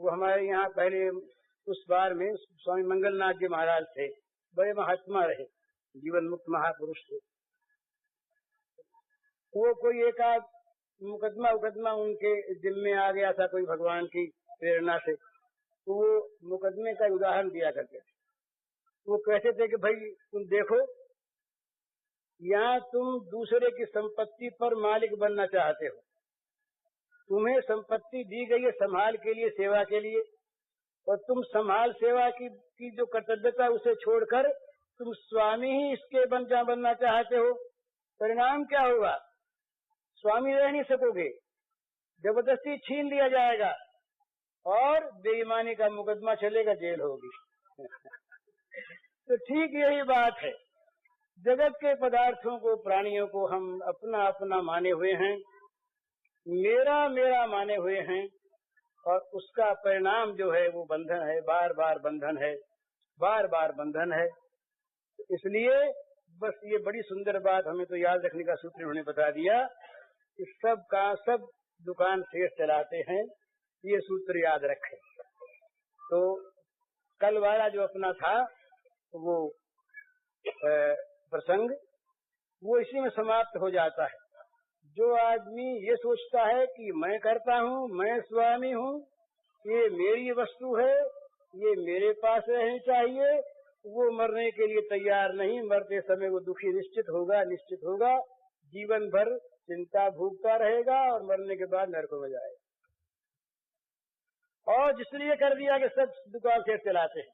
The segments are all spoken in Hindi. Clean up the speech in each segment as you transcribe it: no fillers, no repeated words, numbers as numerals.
वो हमारे यहाँ पहले उस बार में स्वामी मंगलनाथ जी महाराज थे, बड़े महात्मा रहे, जीवन मुक्त महापुरुष थे। वो कोई एक आध मुकदमा उनके जिम्मे आ गया था, कोई भगवान की प्रेरणा से, तो वो मुकदमे का उदाहरण दिया करते थे। वो कहते थे कि भाई तुम देखो, यहाँ तुम दूसरे की संपत्ति पर मालिक बनना चाहते हो, तुम्हें संपत्ति दी गई है संभाल के लिए, सेवा के लिए, और तुम संभाल सेवा की जो कर्तव्यता उसे छोड़कर तुम स्वामी ही इसके बनना चाहते हो। परिणाम क्या होगा? स्वामी रह नहीं सकोगे, जबरदस्ती छीन लिया जाएगा और बेईमानी का मुकदमा चलेगा, जेल होगी। तो ठीक यही बात है, जगत के पदार्थों को, प्राणियों को हम अपना अपना माने हुए हैं, मेरा मेरा माने हुए हैं, और उसका परिणाम जो है वो बंधन है, बार बार बंधन है, बार बार बंधन है। तो इसलिए बस ये बड़ी सुंदर बात हमें तो याद रखने का सूत्र उन्होंने बता दिया कि सब दुकान शेष चलाते हैं, ये सूत्र याद रखें। तो कल वाला जो अपना था वो प्रसंग, वो इसी में समाप्त हो जाता है। जो आदमी ये सोचता है कि मैं करता हूँ, मैं स्वामी हूँ, ये मेरी वस्तु है, ये मेरे पास रहनी चाहिए, वो मरने के लिए तैयार नहीं। मरते समय वो दुखी निश्चित होगा, जीवन भर चिंता भोगता रहेगा और मरने के बाद नरक में जाएगा। और जिसने कर दिया कि सब दुकान से चलाते हैं,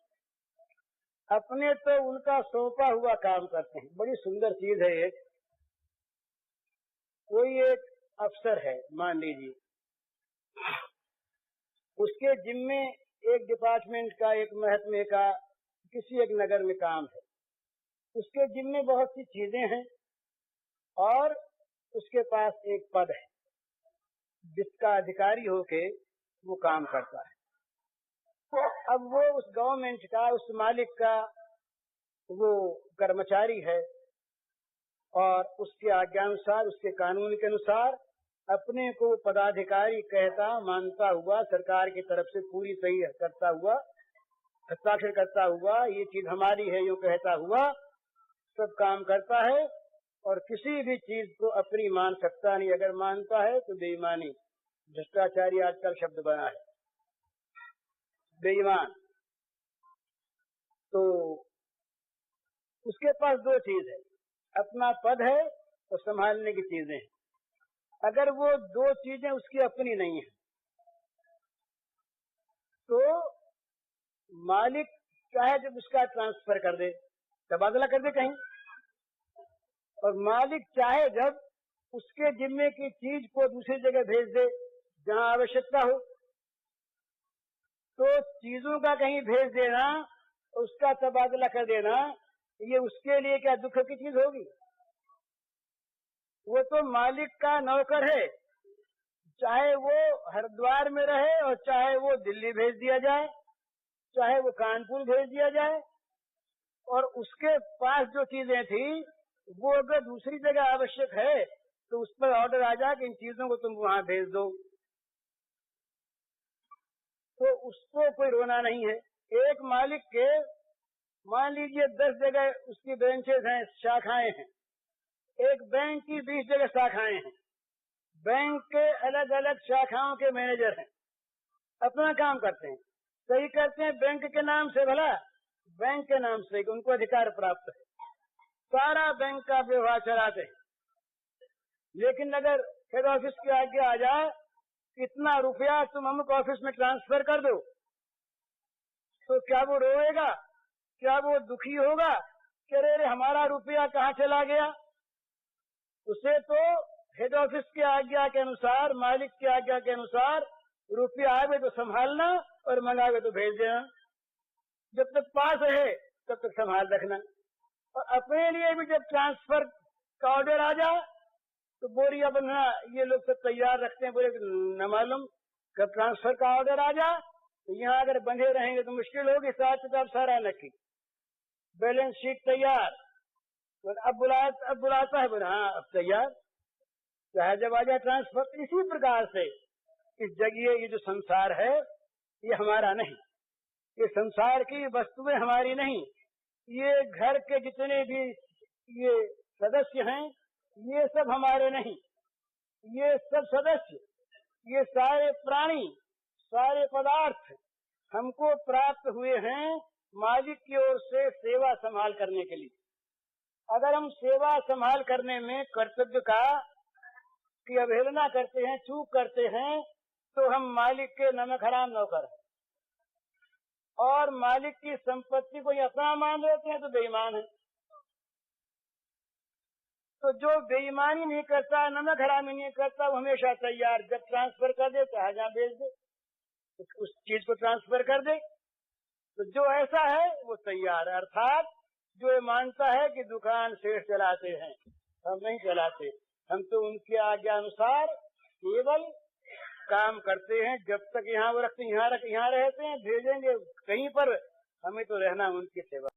अपने तो उनका सौंपा हुआ काम करते हैं। बड़ी सुंदर चीज है ये। कोई एक अफसर है, मान लीजिए, उसके जिम्मे एक डिपार्टमेंट का, एक महकमे का, किसी एक नगर में काम है, उसके जिम्मे बहुत सी चीजें हैं और उसके पास एक पद है जिसका अधिकारी होके वो काम करता है। तो अब वो उस गवर्नमेंट का, उस मालिक का वो कर्मचारी है और उसके आज्ञानुसार, उसके कानून के अनुसार अपने को पदाधिकारी कहता, मानता हुआ, सरकार की तरफ से पूरी सही करता हुआ, हस्ताक्षर करता हुआ, ये चीज हमारी है यूँ कहता हुआ सब काम करता है और किसी भी चीज को अपनी मान सकता नहीं। अगर मानता है तो बेईमानी, भ्रष्टाचारी आजकल शब्द बना है, बेईमान। तो उसके पास दो चीज है, अपना पद है और संभालने की चीजें हैं। अगर वो दो चीजें उसकी अपनी नहीं है तो मालिक चाहे जब उसका ट्रांसफर कर दे, तबादला कर दे कहीं, और मालिक चाहे जब उसके जिम्मे की चीज को दूसरी जगह भेज दे जहां आवश्यकता हो। तो चीजों का कहीं भेज देना, उसका तबादला कर देना, ये उसके लिए क्या दुख की चीज होगी? वो तो मालिक का नौकर है, चाहे वो हरिद्वार में रहे और चाहे वो दिल्ली भेज दिया जाए, चाहे वो कानपुर भेज दिया जाए, और उसके पास जो चीजें थी वो अगर दूसरी जगह आवश्यक है तो उस पर ऑर्डर आ जाए कि इन चीजों को तुम वहां भेज दो, तो उसको कोई रोना नहीं है। एक मालिक के मान लीजिए 10 जगह उसकी ब्रांचेस हैं, शाखाएं हैं, एक बैंक की 20 जगह शाखाएं हैं, बैंक के अलग अलग शाखाओं के मैनेजर हैं, अपना काम करते हैं, सही करते हैं बैंक के नाम से, भला बैंक के नाम से उनको अधिकार प्राप्त है, सारा बैंक का व्यवहार चलाते हैं। लेकिन अगर हेड ऑफिस की आज्ञा आ जाए कितना रुपया तुम अमुक ऑफिस में ट्रांसफर कर दो, तो क्या वो रोएगा? क्या वो दुखी होगा कि अरे हमारा रुपया कहाँ चला गया? उसे तो हेड ऑफिस की आज्ञा के अनुसार, मालिक की आज्ञा के अनुसार रुपया आवे तो संभालना और मंगावे तो भेज देना। जब तक पास है तब तक संभाल रखना। और अपने लिए भी जब ट्रांसफर का ऑर्डर आ जाए तो बोरिया बंधना ये लोग सब तैयार रखते हैं, बोले न मालूम कब ट्रांसफर का ऑर्डर आ जाए तो यहाँ अगर बंधे रहेंगे तो मुश्किल होगी। हिसाब किताब सारा नक्की, बैलेंस शीट तैयार, अब बुलाता है, बोला हाँ अब तैयार, चाहे जब आ जाए ट्रांसफर। इसी प्रकार से इस जगह ये जो संसार है ये हमारा नहीं, ये संसार की वस्तुएं हमारी नहीं, ये घर के जितने भी ये सदस्य हैं ये सब हमारे नहीं, ये सब सदस्य, ये सारे प्राणी, सारे पदार्थ हमको प्राप्त हुए हैं मालिक की ओर से सेवा संभाल करने के लिए। अगर हम सेवा संभाल करने में कर्तव्य का की अवहेलना करते हैं, चूक करते हैं, तो हम मालिक के नमक हराम नौकर हैं और मालिक की संपत्ति को अपना मान लेते हैं तो बेईमान है। तो जो बेईमानी नहीं करता, नमक हरामी नहीं करता, वो हमेशा तैयार, जब ट्रांसफर कर दे चाहे जहाँ भेज दे उस चीज को ट्रांसफर कर दे। तो जो ऐसा है वो तैयार है, अर्थात जो ये मानता है कि दुकान सेठ चलाते हैं, हम नहीं चलाते, हम तो उनके आज्ञा अनुसार केवल काम करते हैं। जब तक यहाँ वो रखते यहाँ रहते हैं, भेजेंगे कहीं पर, हमें तो रहना उनकी सेवा।